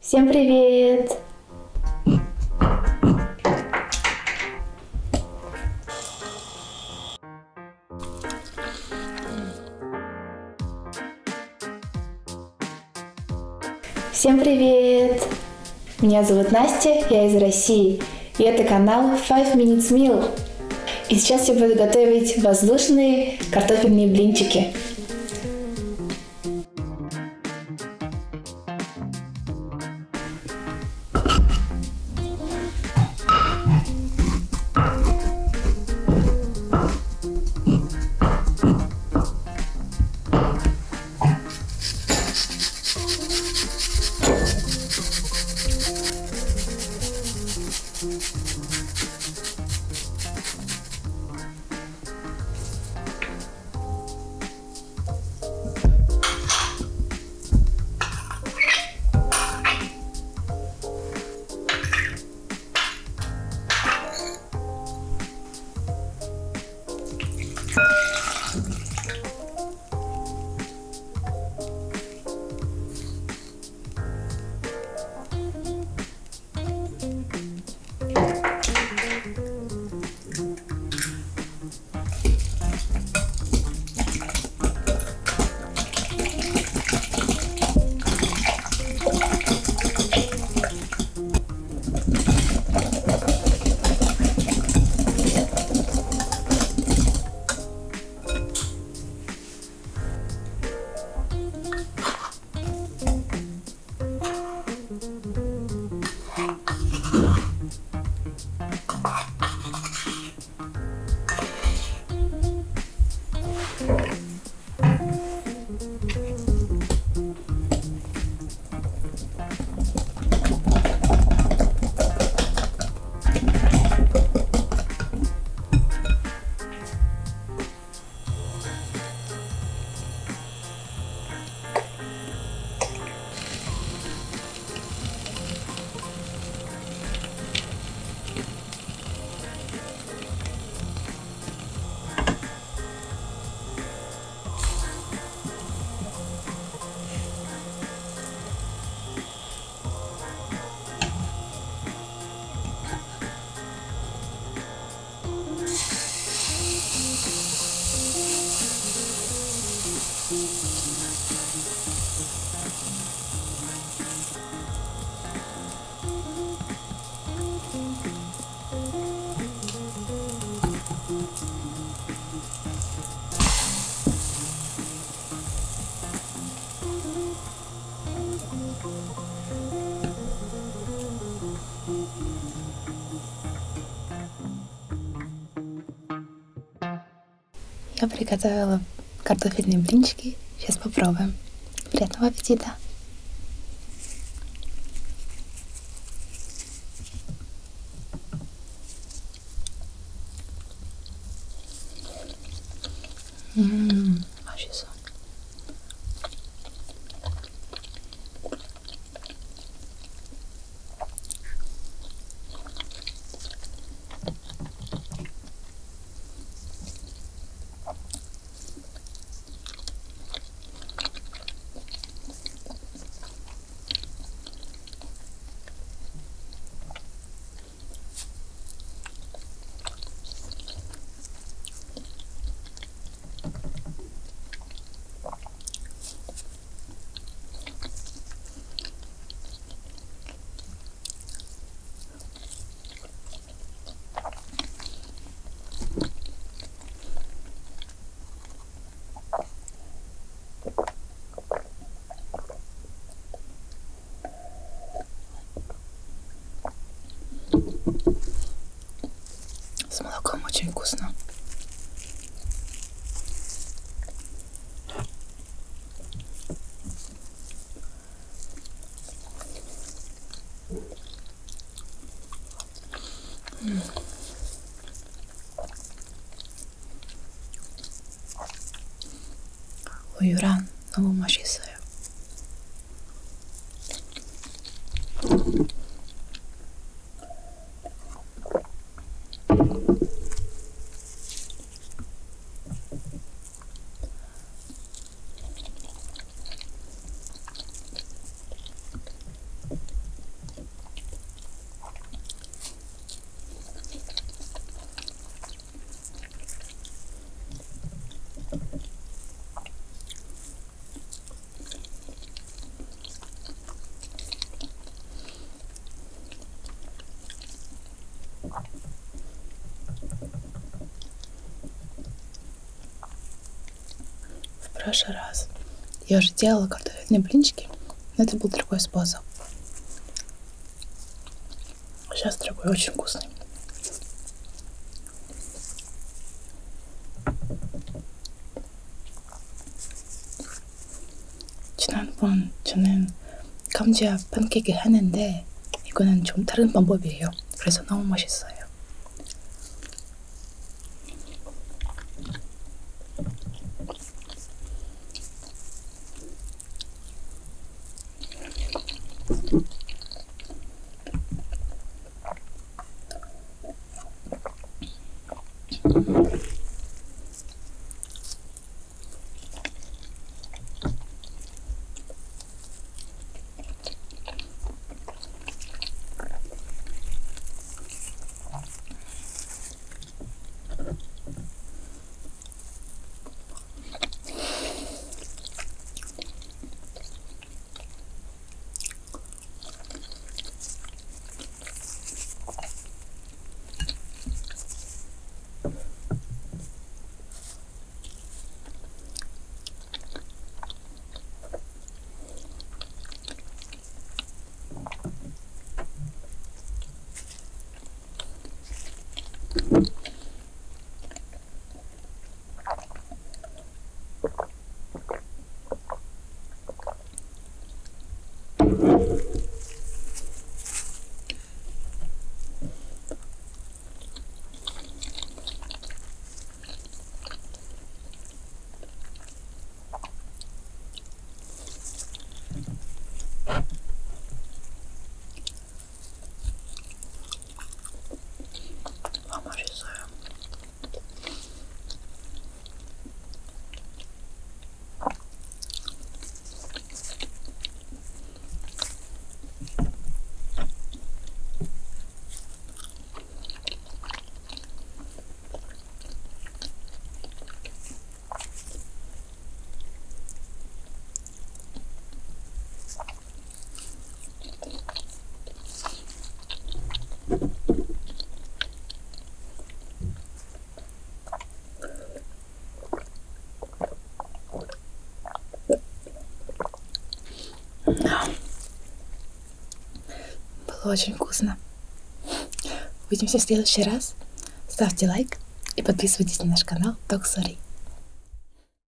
Всем привет! Всем привет! Меня зовут Настя, я из России, и это канал 5 Minutes Meal. И сейчас я буду готовить воздушные картофельные блинчики. Я приготовила картофельные блинчики. Сейчас попробуем. Приятного аппетита! 맛있어. С молоком очень вкусно. 우유랑 너무 맛있어요. В прошлый раз я уже делала картофельные блинчики, но это был другой способ. Сейчас другой, очень вкусный. 지난번 저는 감자 팬케이크 했는데 이거는 좀 다른 방법이에요. 그래서 너무 맛있어요. Было очень вкусно. Увидимся в следующий раз. Ставьте лайк и подписывайтесь на наш канал Talk Story.